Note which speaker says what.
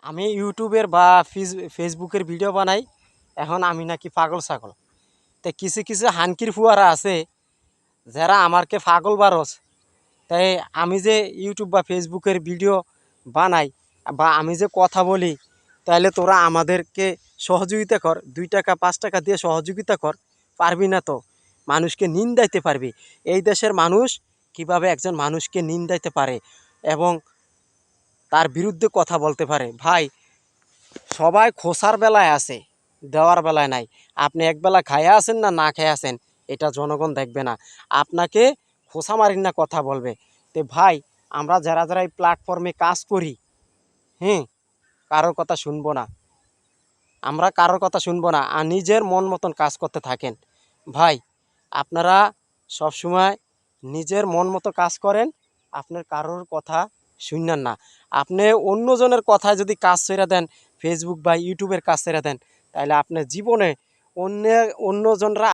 Speaker 1: আমি ইউটিউবের বা ফেসবুকের ভিডিও বানাই। এখন আমি নাকি পাগল ছাগল। তাই কিছু কিছু হানকির ফুয়ারা আছে যারা আমারকে পাগল বারস। তাই আমি যে ইউটিউব বা ফেসবুকের ভিডিও বানাই বা আমি যে কথা বলি, তাহলে তোরা আমাদেরকে সহযোগিতা কর, 2 টাকা 5 টাকা দিয়ে সহযোগিতা কর। পারবি না তো মানুষকে নিন্দাইতে পারবি। এই দেশের মানুষ কিভাবে একজন মানুষকে নিন্দাইতে পারে এবং তার বিরুদ্ধে কথা বলতে পারে। ভাই, সবাই খোসার বেলায় আছে, দেওয়ার বেলায় নাই। আপনি একবেলা খাইয়া আছেন না না খেয়ে আছেন, এটা জনগণ দেখবে না। আপনাকে খোসা মারির না কথা বলবে। তো ভাই, আমরা যারা যারা এই প্ল্যাটফর্মে কাজ করি, হ্যাঁ, কারোর কথা শুনবো না। আমরা কারোর কথা শুনবো না আর নিজের মন মতন কাজ করতে থাকেন। ভাই, আপনারা সবসময় নিজের মন মতো কাজ করেন, আপনার কারোর কথা শুনলেন না। আপনি অন্যজনের কথায় যদি কাজ ছেড়ে দেন, ফেসবুক বা ইউটিউবের কাজ ছেড়ে দেন, তাহলে আপনার জীবনে অন্যজনরা